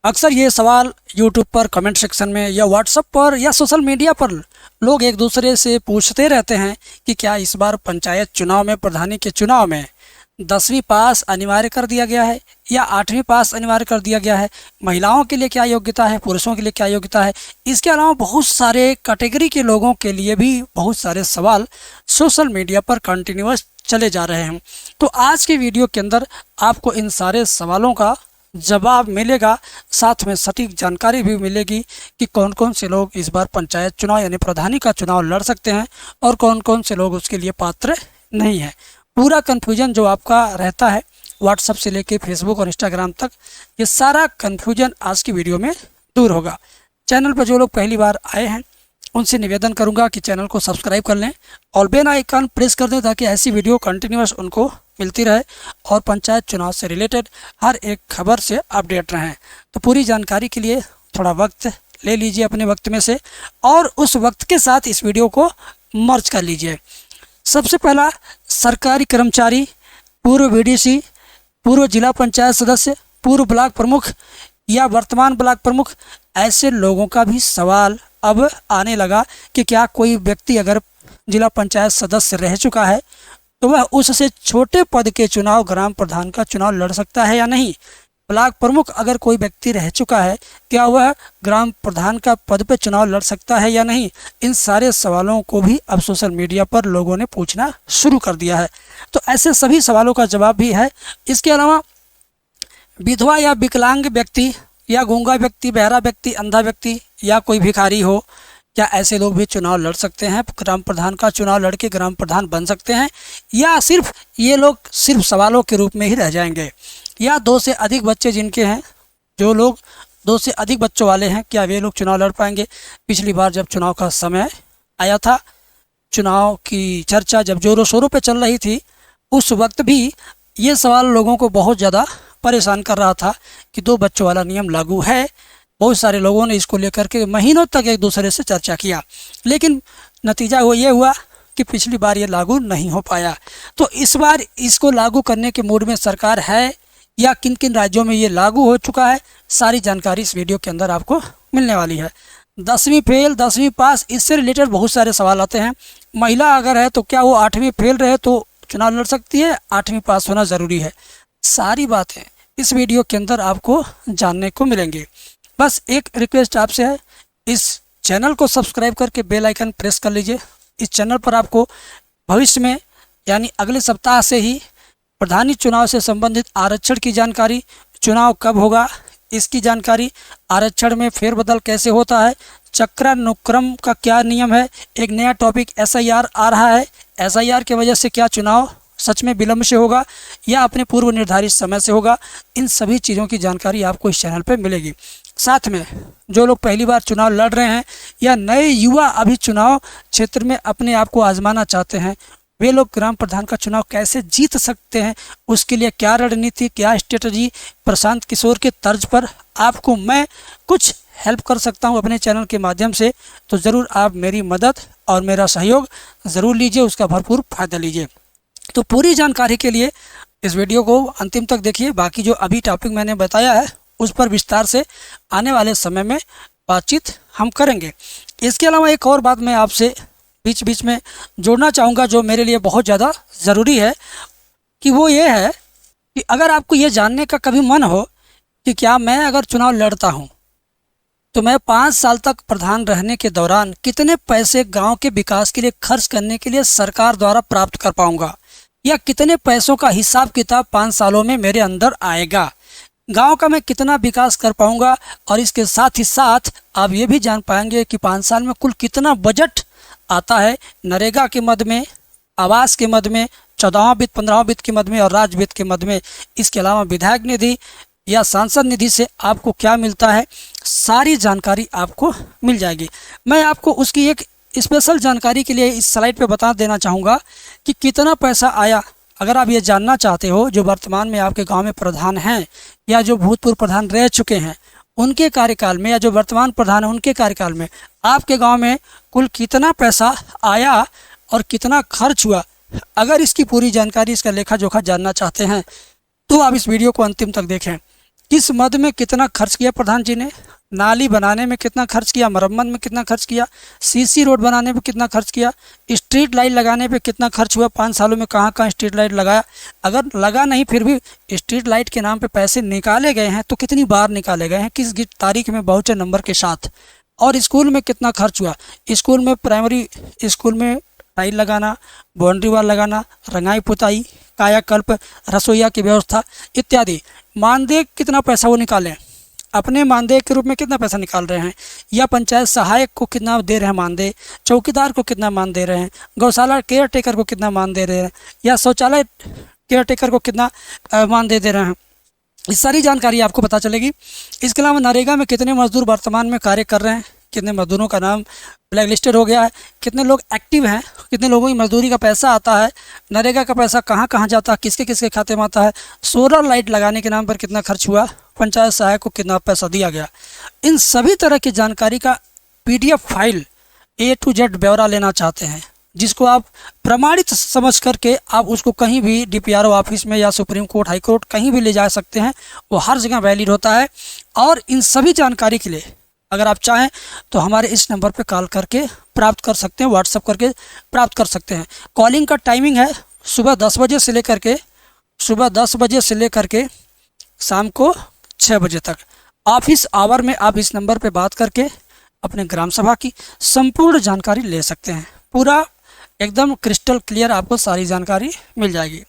अक्सर ये सवाल यूट्यूब पर कमेंट सेक्शन में या व्हाट्सएप पर या सोशल मीडिया पर लोग एक दूसरे से पूछते रहते हैं कि क्या इस बार पंचायत चुनाव में प्रधानी के चुनाव में 10वीं पास अनिवार्य कर दिया गया है या 8वीं पास अनिवार्य कर दिया गया है। महिलाओं के लिए क्या योग्यता है, पुरुषों के लिए क्या योग्यता है। इसके अलावा बहुत सारे कैटेगरी के लोगों के लिए भी बहुत सारे सवाल सोशल मीडिया पर कंटिन्यूअस चले जा रहे हैं। तो आज के वीडियो के अंदर आपको इन सारे सवालों का जवाब मिलेगा, साथ में सटीक जानकारी भी मिलेगी कि कौन कौन से लोग इस बार पंचायत चुनाव यानी प्रधानी का चुनाव लड़ सकते हैं और कौन कौन से लोग उसके लिए पात्र नहीं हैं। पूरा कन्फ्यूजन जो आपका रहता है व्हाट्सएप से लेके फेसबुक और इंस्टाग्राम तक, ये सारा कन्फ्यूजन आज की वीडियो में दूर होगा। चैनल पर जो लोग पहली बार आए हैं उनसे निवेदन करूंगा कि चैनल को सब्सक्राइब कर लें और बेल आइकन प्रेस कर दें ताकि ऐसी वीडियो कंटिन्यूअस उनको मिलती रहे और पंचायत चुनाव से रिलेटेड हर एक खबर से अपडेट रहें। तो पूरी जानकारी के लिए थोड़ा वक्त ले लीजिए अपने वक्त में से और उस वक्त के साथ इस वीडियो को मर्ज कर लीजिए। सबसे पहला, सरकारी कर्मचारी, पूर्व बीडीसी, पूर्व जिला पंचायत सदस्य, पूर्व ब्लॉक प्रमुख या वर्तमान ब्लॉक प्रमुख, ऐसे लोगों का भी सवाल अब आने लगा कि क्या कोई व्यक्ति अगर जिला पंचायत सदस्य रह चुका है तो वह उससे छोटे पद के चुनाव ग्राम प्रधान का चुनाव लड़ सकता है या नहीं। ब्लॉक प्रमुख अगर कोई व्यक्ति रह चुका है क्या वह ग्राम प्रधान का पद पे चुनाव लड़ सकता है या नहीं। इन सारे सवालों को भी अब सोशल मीडिया पर लोगों ने पूछना शुरू कर दिया है। तो ऐसे सभी सवालों का जवाब भी है। इसके अलावा विधवा या विकलांग व्यक्ति या गूंगा व्यक्ति, बहरा व्यक्ति, अंधा व्यक्ति या कोई भिखारी हो, क्या ऐसे लोग भी चुनाव लड़ सकते हैं, ग्राम प्रधान का चुनाव लड़के ग्राम प्रधान बन सकते हैं, या सिर्फ ये लोग सिर्फ सवालों के रूप में ही रह जाएंगे। या 2 से अधिक बच्चे जिनके हैं, जो लोग 2 से अधिक बच्चों वाले हैं, क्या वे लोग चुनाव लड़ पाएंगे। पिछली बार जब चुनाव का समय आया था, चुनाव की चर्चा जब जोरों शोरों पर चल रही थी, उस वक्त भी ये सवाल लोगों को बहुत ज़्यादा परेशान कर रहा था कि 2 बच्चों वाला नियम लागू है। बहुत सारे लोगों ने इसको लेकर के महीनों तक एक दूसरे से चर्चा किया, लेकिन नतीजा ये हुआ कि पिछली बार ये लागू नहीं हो पाया। तो इस बार इसको लागू करने के मूड में सरकार है या किन किन राज्यों में ये लागू हो चुका है, सारी जानकारी इस वीडियो के अंदर आपको मिलने वाली है। 10वीं फेल, 10वीं पास, इससे रिलेटेड बहुत सारे सवाल आते हैं। महिला अगर है तो क्या वो 8वीं फेल रहे तो चुनाव लड़ सकती है, 8वीं पास होना ज़रूरी है। सारी बातें इस वीडियो के अंदर आपको जानने को मिलेंगी। बस एक रिक्वेस्ट आपसे है, इस चैनल को सब्सक्राइब करके बेल आइकन प्रेस कर लीजिए। इस चैनल पर आपको भविष्य में यानी अगले सप्ताह से ही प्रधानी चुनाव से संबंधित आरक्षण की जानकारी, चुनाव कब होगा इसकी जानकारी, आरक्षण में फेरबदल कैसे होता है, चक्रानुक्रम का क्या नियम है, एक नया टॉपिक SIR आ रहा है, SIR की वजह से क्या चुनाव सच में विलम्ब से होगा या अपने पूर्व निर्धारित समय से होगा, इन सभी चीज़ों की जानकारी आपको इस चैनल पर मिलेगी। साथ में जो लोग पहली बार चुनाव लड़ रहे हैं या नए युवा अभी चुनाव क्षेत्र में अपने आप को आजमाना चाहते हैं, वे लोग ग्राम प्रधान का चुनाव कैसे जीत सकते हैं, उसके लिए क्या रणनीति, क्या स्ट्रेटजी, प्रशांत किशोर के तर्ज पर आपको मैं कुछ हेल्प कर सकता हूं अपने चैनल के माध्यम से, तो ज़रूर आप मेरी मदद और मेरा सहयोग ज़रूर लीजिए, उसका भरपूर फायदा लीजिए। तो पूरी जानकारी के लिए इस वीडियो को अंतिम तक देखिए। बाकी जो अभी टॉपिक मैंने बताया है उस पर विस्तार से आने वाले समय में बातचीत हम करेंगे। इसके अलावा एक और बात मैं आपसे बीच बीच में जोड़ना चाहूँगा जो मेरे लिए बहुत ज़्यादा ज़रूरी है, कि वो ये है कि अगर आपको ये जानने का कभी मन हो कि क्या मैं अगर चुनाव लड़ता हूँ तो मैं 5 साल तक प्रधान रहने के दौरान कितने पैसे गांव के विकास के लिए खर्च करने के लिए सरकार द्वारा प्राप्त कर पाऊँगा, या कितने पैसों का हिसाब किताब 5 सालों में मेरे अंदर आएगा, गांव का मैं कितना विकास कर पाऊंगा, और इसके साथ ही साथ आप ये भी जान पाएंगे कि 5 साल में कुल कितना बजट आता है नरेगा के मद में, आवास के मद में, 14वां वित्त, 15वां वित्त के मद में और राज्य वित्त के मद में। इसके अलावा विधायक निधि या सांसद निधि से आपको क्या मिलता है, सारी जानकारी आपको मिल जाएगी। मैं आपको उसकी एक स्पेशल जानकारी के लिए इस स्लाइड पे बता देना चाहूँगा कि कितना पैसा आया। अगर आप ये जानना चाहते हो, जो वर्तमान में आपके गांव में प्रधान हैं या जो भूतपूर्व प्रधान रह चुके हैं उनके कार्यकाल में, या जो वर्तमान प्रधान है उनके कार्यकाल में आपके गांव में कुल कितना पैसा आया और कितना खर्च हुआ, अगर इसकी पूरी जानकारी, इसका लेखा जोखा जानना चाहते हैं तो आप इस वीडियो को अंतिम तक देखें। किस मद में कितना खर्च किया प्रधान जी ने, नाली बनाने में कितना खर्च किया, मरम्मत में कितना खर्च किया, सीसी रोड बनाने में कितना खर्च किया, स्ट्रीट लाइट लगाने पे कितना खर्च हुआ, 5 सालों में कहाँ कहाँ स्ट्रीट लाइट लगाया, अगर लगा नहीं फिर भी स्ट्रीट लाइट के नाम पे पैसे निकाले गए हैं तो कितनी बार निकाले गए हैं, किस तारीख में बाउचर नंबर के साथ, और स्कूल में कितना खर्च हुआ, स्कूल में प्राइमरी स्कूल में टाइल लगाना, बाउंड्री वॉल लगाना, रंगाई पुताई, कायाकल्प, रसोईया की व्यवस्था इत्यादि। मानदेय कितना पैसा वो निकालें, अपने मानदेय के रूप में कितना पैसा निकाल रहे हैं, या पंचायत सहायक को कितना दे रहे हैं मानदेय, चौकीदार को कितना मान दे रहे हैं, गौशाला केयर टेकर को कितना मान दे रहे हैं, या शौचालय केयर टेकर को कितना मान दे रहे हैं। इस सारी जानकारी आपको पता चलेगी। इसके अलावा नरेगा में कितने मजदूर वर्तमान में कार्य कर रहे हैं, कितने मजदूरों का नाम ब्लैक लिस्टेड हो गया है, कितने लोग एक्टिव हैं, कितने लोगों की मजदूरी का पैसा आता है, नरेगा का पैसा कहाँ कहाँ जाता है, किसके किसके खाते में आता है, सोलर लाइट लगाने के नाम पर कितना खर्च हुआ, पंचायत सहायक को कितना पैसा दिया गया। इन सभी तरह की जानकारी का PDF file A to Z ब्यौरा लेना चाहते हैं, जिसको आप प्रमाणित समझ करके आप उसको कहीं भी DPRO ऑफिस में या सुप्रीम कोर्ट, हाई कोर्ट कहीं भी ले जा सकते हैं, वो हर जगह वैलिड होता है। और इन सभी जानकारी के लिए अगर आप चाहें तो हमारे इस नंबर पर कॉल करके प्राप्त कर सकते हैं, व्हाट्सअप करके प्राप्त कर सकते हैं। कॉलिंग का टाइमिंग है सुबह 10 बजे से लेकर के शाम को 6 बजे तक। ऑफिस आवर में आप इस नंबर पे बात करके अपने ग्राम सभा की संपूर्ण जानकारी ले सकते हैं। पूरा एकदम क्रिस्टल क्लियर आपको सारी जानकारी मिल जाएगी।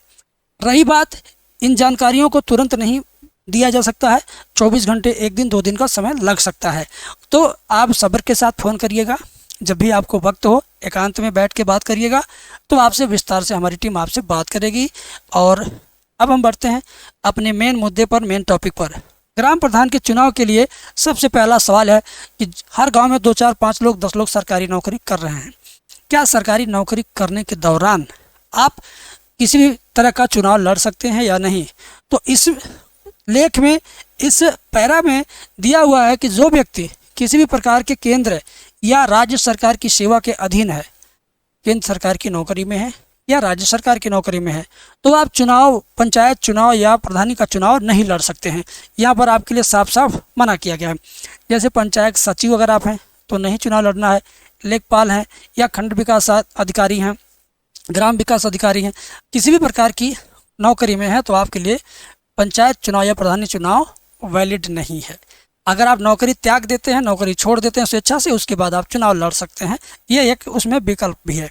रही बात, इन जानकारियों को तुरंत नहीं दिया जा सकता है, 24 घंटे, 1 दिन 2 दिन का समय लग सकता है। तो आप सब्र के साथ फ़ोन करिएगा, जब भी आपको वक्त हो एकांत में बैठ के बात करिएगा, तो आपसे विस्तार से हमारी टीम आपसे बात करेगी। और अब हम बढ़ते हैं अपने मेन मुद्दे पर, मेन टॉपिक पर। ग्राम प्रधान के चुनाव के लिए सबसे पहला सवाल है कि हर गांव में 2, 4, 5 लोग, 10 लोग सरकारी नौकरी कर रहे हैं। क्या सरकारी नौकरी करने के दौरान आप किसी भी तरह का चुनाव लड़ सकते हैं या नहीं? तो इस लेख में, इस पैरा में दिया हुआ है कि जो व्यक्ति किसी भी प्रकार के केंद्र या राज्य सरकार की सेवा के अधीन है, केंद्र सरकार की नौकरी में है या राज्य सरकार की नौकरी में है, तो आप चुनाव, पंचायत चुनाव या प्रधानी का चुनाव नहीं लड़ सकते हैं। यहाँ पर आपके लिए साफ साफ मना किया गया है। जैसे पंचायत सचिव अगर आप हैं तो नहीं चुनाव लड़ना है, लेखपाल हैं या खंड विकास अधिकारी हैं, ग्राम विकास अधिकारी हैं, किसी भी प्रकार की नौकरी में है तो आपके लिए पंचायत चुनाव या प्रधानी चुनाव वैलिड नहीं है। अगर आप नौकरी त्याग देते हैं, नौकरी छोड़ देते हैं स्वेच्छा से, उसके बाद आप चुनाव लड़ सकते हैं। ये एक उसमें विकल्प भी है।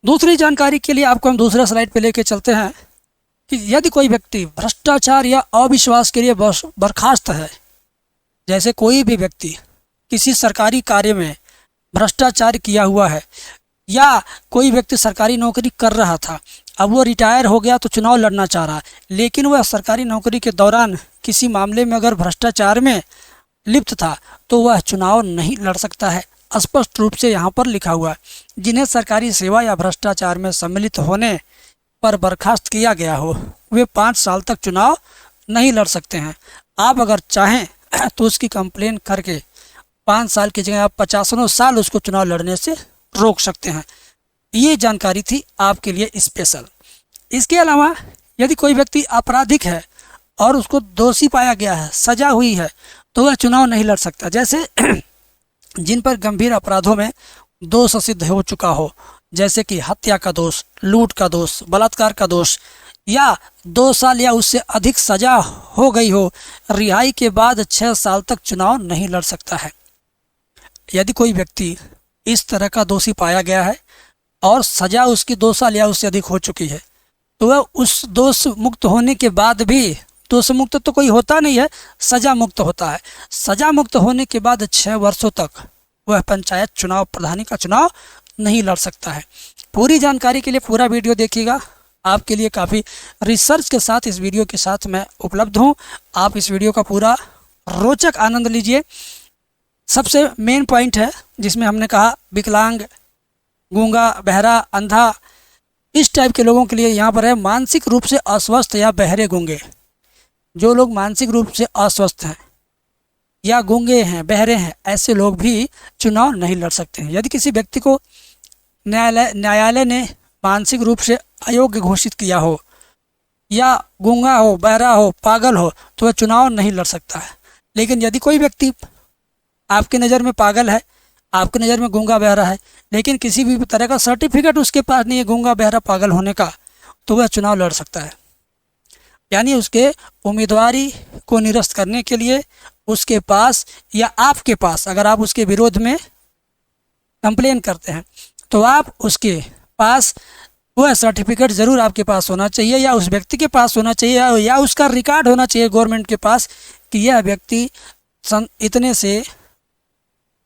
दूसरी जानकारी के लिए आपको हम दूसरा स्लाइड पे लेके चलते हैं कि यदि कोई व्यक्ति भ्रष्टाचार या अविश्वास के लिए बर्खास्त है, जैसे कोई भी व्यक्ति किसी सरकारी कार्य में भ्रष्टाचार किया हुआ है, या कोई व्यक्ति सरकारी नौकरी कर रहा था, अब वो रिटायर हो गया तो चुनाव लड़ना चाह रहा है, लेकिन वह सरकारी नौकरी के दौरान किसी मामले में अगर भ्रष्टाचार में लिप्त था तो वह चुनाव नहीं लड़ सकता है। स्पष्ट रूप से यहाँ पर लिखा हुआ है, जिन्हें सरकारी सेवा या भ्रष्टाचार में सम्मिलित होने पर बर्खास्त किया गया हो वे 5 साल तक चुनाव नहीं लड़ सकते हैं। आप अगर चाहें तो उसकी कंप्लेन करके 5 साल की जगह आप 50 साल उसको चुनाव लड़ने से रोक सकते हैं। ये जानकारी थी आपके लिए स्पेशल। इसके अलावा यदि कोई व्यक्ति आपराधिक है और उसको दोषी पाया गया है, सजा हुई है, तो वह चुनाव नहीं लड़ सकता। जैसे जिन पर गंभीर अपराधों में दोष सिद्ध हो चुका हो, जैसे कि हत्या का दोष, लूट का दोष, बलात्कार का दोष, या 2 साल या उससे अधिक सजा हो गई हो, रिहाई के बाद 6 साल तक चुनाव नहीं लड़ सकता है। यदि कोई व्यक्ति इस तरह का दोषी पाया गया है और सजा उसकी 2 साल या उससे अधिक हो चुकी है, तो वह उस दोष मुक्त होने के बाद भी, दोष मुक्त तो कोई होता नहीं है, सजा मुक्त होता है। सजा मुक्त होने के बाद 6 वर्षों तक वह पंचायत चुनाव, प्रधानी का चुनाव नहीं लड़ सकता है। पूरी जानकारी के लिए पूरा वीडियो देखिएगा। आपके लिए काफ़ी रिसर्च के साथ इस वीडियो के साथ मैं उपलब्ध हूँ। आप इस वीडियो का पूरा रोचक आनंद लीजिए। सबसे मेन पॉइंट है जिसमें हमने कहा विकलांग, गूंगा, बहरा, अंधा, इस टाइप के लोगों के लिए यहाँ पर है मानसिक रूप से अस्वस्थ या बहरे गूंगे। जो लोग मानसिक रूप से अस्वस्थ हैं या गूंगे हैं, बहरे हैं, ऐसे लोग भी चुनाव नहीं लड़ सकते हैं। यदि किसी व्यक्ति को न्यायालय ने मानसिक रूप से अयोग्य घोषित किया हो या गूंगा हो, बहरा हो, पागल हो तो वह चुनाव नहीं लड़ सकता है। लेकिन यदि कोई व्यक्ति आपकी नज़र में पागल है, आपकी नज़र में गूंगा बहरा है, लेकिन किसी भी तरह का सर्टिफिकेट उसके पास नहीं है गूंगा बहरा पागल होने का, तो वह चुनाव लड़ सकता है। यानी उसके उम्मीदवारी को निरस्त करने के लिए उसके पास या आपके पास, अगर आप उसके विरोध में कंप्लेन करते हैं तो आप उसके पास वह सर्टिफिकेट ज़रूर आपके पास होना चाहिए, या उस व्यक्ति के पास होना चाहिए, या उसका रिकॉर्ड होना चाहिए गवर्नमेंट के पास कि यह व्यक्ति इतने से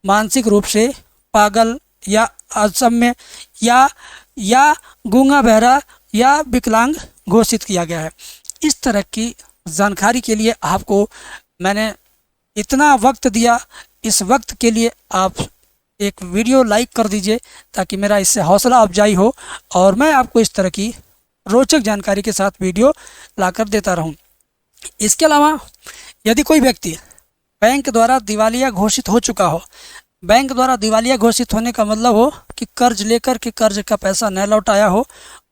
मानसिक रूप से पागल या असम्य या गूंगा बहरा या विकलांग घोषित किया गया है। इस तरह की जानकारी के लिए आपको मैंने इतना वक्त दिया। इस वक्त के लिए आप एक वीडियो लाइक कर दीजिए ताकि मेरा इससे हौसला अफजाई हो और मैं आपको इस तरह की रोचक जानकारी के साथ वीडियो लाकर देता रहूं। इसके अलावा यदि कोई व्यक्ति बैंक द्वारा दिवालिया घोषित हो चुका हो, बैंक द्वारा दिवालिया घोषित होने का मतलब हो कि कर्ज लेकर के कर्ज का पैसा न लौट आया हो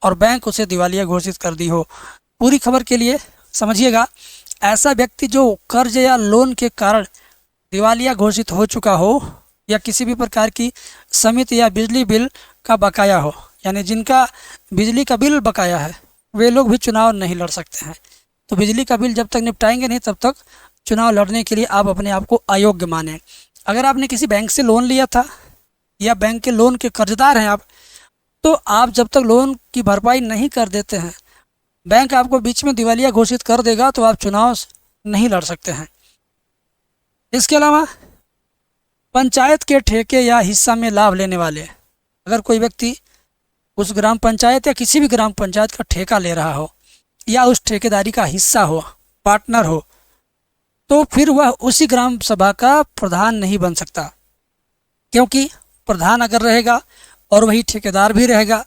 और बैंक उसे दिवालिया घोषित कर दी हो। पूरी खबर के लिए समझिएगा। ऐसा व्यक्ति जो कर्ज या लोन के कारण दिवालिया घोषित हो चुका हो या किसी भी प्रकार की समिति या बिजली बिल का बकाया हो, यानी जिनका बिजली का बिल बकाया है, वे लोग भी चुनाव नहीं लड़ सकते हैं। तो बिजली का बिल जब तक निपटाएंगे नहीं तब तक चुनाव लड़ने के लिए आप अपने आप को अयोग्य मानें। अगर आपने किसी बैंक से लोन लिया था या बैंक के लोन के कर्जदार हैं आप, तो आप जब तक लोन की भरपाई नहीं कर देते हैं, बैंक आपको बीच में दिवालिया घोषित कर देगा, तो आप चुनाव नहीं लड़ सकते हैं। इसके अलावा पंचायत के ठेके या हिस्सा में लाभ लेने वाले, अगर कोई व्यक्ति उस ग्राम पंचायत या किसी भी ग्राम पंचायत का ठेका ले रहा हो या उस ठेकेदारी का हिस्सा हो, पार्टनर हो, तो फिर वह उसी ग्राम सभा का प्रधान नहीं बन सकता, क्योंकि प्रधान अगर रहेगा और वही ठेकेदार भी रहेगा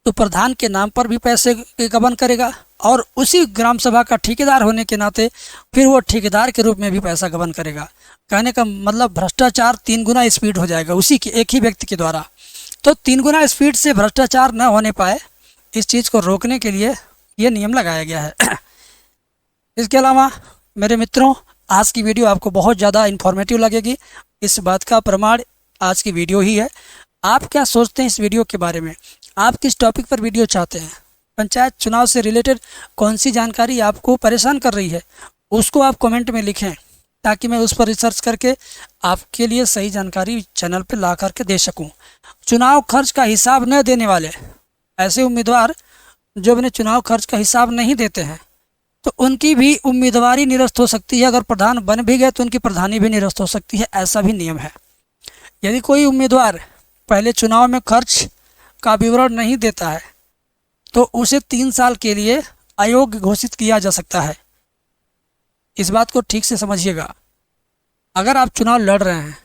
तो प्रधान के नाम पर भी पैसे के गबन करेगा और उसी ग्राम सभा का ठेकेदार होने के नाते फिर वो ठेकेदार के रूप में भी पैसा गबन करेगा। कहने का मतलब भ्रष्टाचार 3 गुना स्पीड हो जाएगा उसी के एक ही व्यक्ति के द्वारा। तो 3 गुना स्पीड से भ्रष्टाचार न होने पाए, इस चीज़ को रोकने के लिए ये नियम लगाया गया है। इसके अलावा मेरे मित्रों, आज की वीडियो आपको बहुत ज़्यादा इन्फॉर्मेटिव लगेगी, इस बात का प्रमाण आज की वीडियो ही है। आप क्या सोचते हैं इस वीडियो के बारे में? आप किस टॉपिक पर वीडियो चाहते हैं? पंचायत चुनाव से रिलेटेड कौन सी जानकारी आपको परेशान कर रही है, उसको आप कमेंट में लिखें ताकि मैं उस पर रिसर्च करके आपके लिए सही जानकारी चैनल पर ला करके दे सकूं। चुनाव खर्च का हिसाब न देने वाले ऐसे उम्मीदवार जो अपने चुनाव खर्च का हिसाब नहीं देते हैं, तो उनकी भी उम्मीदवारी निरस्त हो सकती है। अगर प्रधान बन भी गए तो उनकी प्रधानी भी निरस्त हो सकती है, ऐसा भी नियम है। यदि कोई उम्मीदवार पहले चुनाव में खर्च का विवरण नहीं देता है तो उसे 3 साल के लिए अयोग्य घोषित किया जा सकता है। इस बात को ठीक से समझिएगा। अगर आप चुनाव लड़ रहे हैं,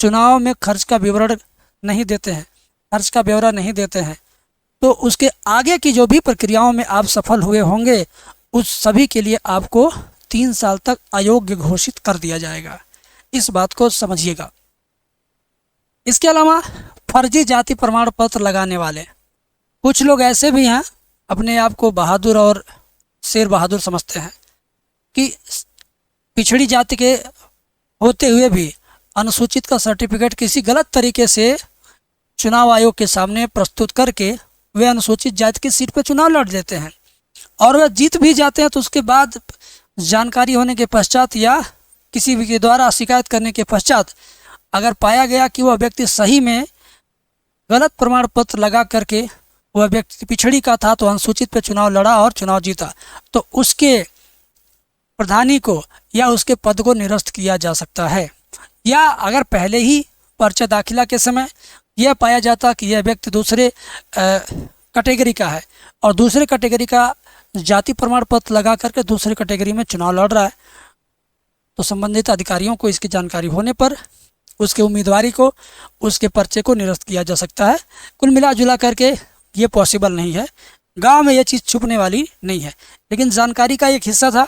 चुनाव में खर्च का विवरण नहीं देते हैं, खर्च का ब्यौरा नहीं देते हैं, तो उसके आगे की जो भी प्रक्रियाओं में आप सफल हुए होंगे उस सभी के लिए आपको 3 साल तक अयोग्य घोषित कर दिया जाएगा। इस बात को समझिएगा। इसके अलावा फर्जी जाति प्रमाण पत्र लगाने वाले कुछ लोग ऐसे भी हैं, अपने आप को बहादुर और शेर बहादुर समझते हैं कि पिछड़ी जाति के होते हुए भी अनुसूचित का सर्टिफिकेट किसी गलत तरीके से चुनाव आयोग के सामने प्रस्तुत करके वे अनुसूचित जाति की सीट पर चुनाव लड़ लेते हैं और वह जीत भी जाते हैं। तो उसके बाद जानकारी होने के पश्चात या किसी भी के द्वारा शिकायत करने के पश्चात अगर पाया गया कि वह व्यक्ति सही में गलत प्रमाण पत्र लगा करके वह व्यक्ति पिछड़ी का था तो अनुसूचित पे चुनाव लड़ा और चुनाव जीता, तो उसके प्रधानी को या उसके पद को निरस्त किया जा सकता है। या अगर पहले ही पर्चा दाखिला के समय यह पाया जाता कि यह व्यक्ति दूसरे कैटेगरी का है और दूसरे कैटेगरी का जाति प्रमाण पत्र लगा करके दूसरे कैटेगरी में चुनाव लड़ रहा है, तो संबंधित अधिकारियों को इसकी जानकारी होने पर उसके उम्मीदवारी को, उसके पर्चे को निरस्त किया जा सकता है। कुल मिला जुला करके ये पॉसिबल नहीं है, गांव में यह चीज़ छुपने वाली नहीं है, लेकिन जानकारी का एक हिस्सा था,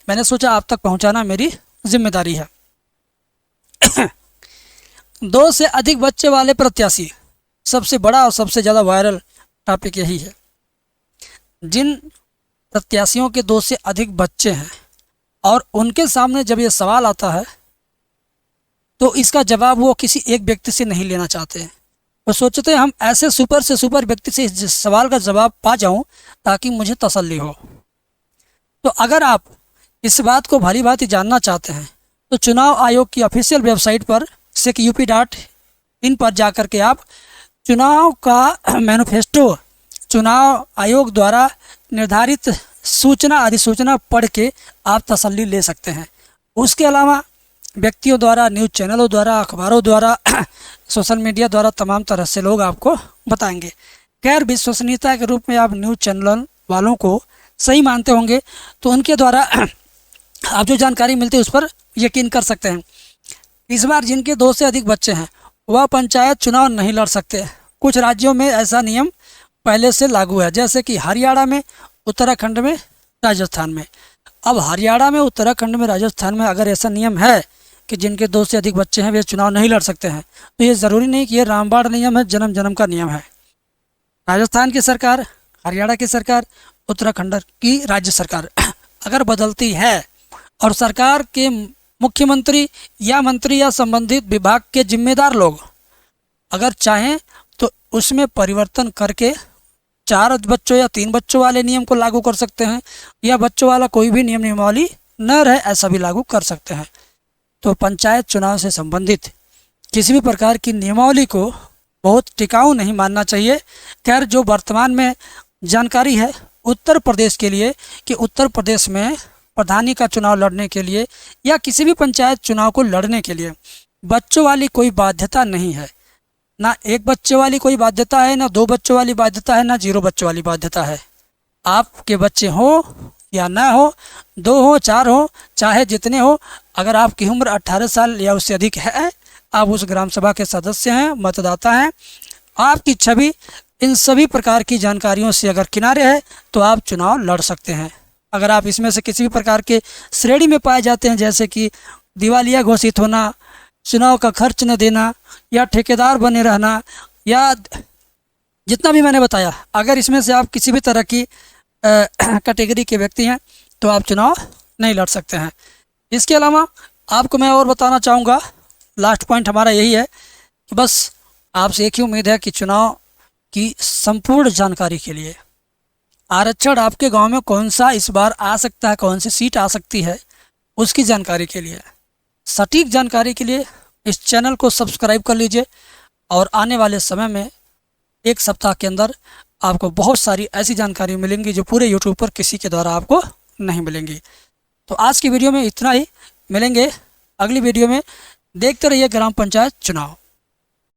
मैंने सोचा आप तक पहुंचाना मेरी जिम्मेदारी है। 2 से अधिक बच्चे वाले प्रत्याशी, सबसे बड़ा और सबसे ज़्यादा वायरल टॉपिक यही है। जिन प्रत्याशियों के 2 से अधिक बच्चे हैं और उनके सामने जब ये सवाल आता है तो इसका जवाब वो किसी एक व्यक्ति से नहीं लेना चाहते हैं। वो सोचते हैं हम ऐसे सुपर से सुपर व्यक्ति से इस सवाल का जवाब पा जाऊं ताकि मुझे तसल्ली हो। तो अगर आप इस बात को भली भांति जानना चाहते हैं तो चुनाव आयोग की ऑफिशियल वेबसाइट पर SECUP.in पर जाकर के आप चुनाव का मैनिफेस्टो, चुनाव आयोग द्वारा निर्धारित सूचना अधिसूचना पढ़ के आप तसल्ली ले सकते हैं। उसके अलावा व्यक्तियों द्वारा, न्यूज़ चैनलों द्वारा, अखबारों द्वारा, सोशल मीडिया द्वारा तमाम तरह से लोग आपको बताएंगे। गैर विश्वसनीयता के रूप में आप न्यूज़ चैनल वालों को सही मानते होंगे तो उनके द्वारा आप जो जानकारी मिलती है उस पर यकीन कर सकते हैं। इस बार जिनके 2 से अधिक बच्चे हैं वह पंचायत चुनाव नहीं लड़ सकते। कुछ राज्यों में ऐसा नियम पहले से लागू है, जैसे कि हरियाणा में, उत्तराखंड में, राजस्थान में। अब हरियाणा में, उत्तराखंड में, राजस्थान में अगर ऐसा नियम है कि जिनके 2 से अधिक बच्चे हैं वे चुनाव नहीं लड़ सकते हैं तो ये ज़रूरी नहीं कि ये रामबाण नियम है, जन्म जन्म का नियम है। राजस्थान की सरकार, हरियाणा की सरकार, उत्तराखंड की राज्य सरकार अगर बदलती है और सरकार के मुख्यमंत्री या मंत्री या संबंधित विभाग के जिम्मेदार लोग अगर चाहें तो उसमें परिवर्तन करके 4 बच्चों या 3 बच्चों वाले नियम को लागू कर सकते हैं, या बच्चों वाला कोई भी नियम नियमावली न रहे ऐसा भी लागू कर सकते हैं। तो पंचायत चुनाव से संबंधित किसी भी प्रकार की नियमावली को बहुत टिकाऊ नहीं मानना चाहिए। खैर, जो वर्तमान में जानकारी है उत्तर प्रदेश के लिए कि उत्तर प्रदेश में प्रधानी का चुनाव लड़ने के लिए या किसी भी पंचायत चुनाव को लड़ने के लिए बच्चों वाली कोई बाध्यता नहीं है। ना 1 बच्चे वाली कोई बाध्यता है, ना 2 बच्चों वाली बाध्यता है, ना 0 बच्चों वाली बाध्यता है। आपके बच्चे हो या ना हो, 2 हो, 4 हो, चाहे जितने हो, अगर आपकी उम्र 18 साल या उससे अधिक है, आप उस ग्राम सभा के सदस्य हैं, मतदाता हैं, आपकी छवि इन सभी प्रकार की जानकारियों से अगर किनारे है तो आप चुनाव लड़ सकते हैं। अगर आप इसमें से किसी भी प्रकार के श्रेणी में पाए जाते हैं, जैसे कि दिवालिया घोषित होना, चुनाव का खर्च न देना, या ठेकेदार बने रहना, या जितना भी मैंने बताया, अगर इसमें से आप किसी भी तरह की कैटेगरी के व्यक्ति हैं तो आप चुनाव नहीं लड़ सकते हैं। इसके अलावा आपको मैं और बताना चाहूँगा, लास्ट पॉइंट हमारा यही है कि बस आपसे एक ही उम्मीद है कि चुनाव की संपूर्ण जानकारी के लिए आरक्षण आपके गांव में कौन सा इस बार आ सकता है, कौन सी सीट आ सकती है, उसकी जानकारी के लिए, सटीक जानकारी के लिए इस चैनल को सब्सक्राइब कर लीजिए। और आने वाले समय में 1 सप्ताह के अंदर आपको बहुत सारी ऐसी जानकारी मिलेंगी जो पूरे यूट्यूब पर किसी के द्वारा आपको नहीं मिलेंगी। तो आज की वीडियो में इतना ही, मिलेंगे अगली वीडियो में। देखते रहिए ग्राम पंचायत चुनाव।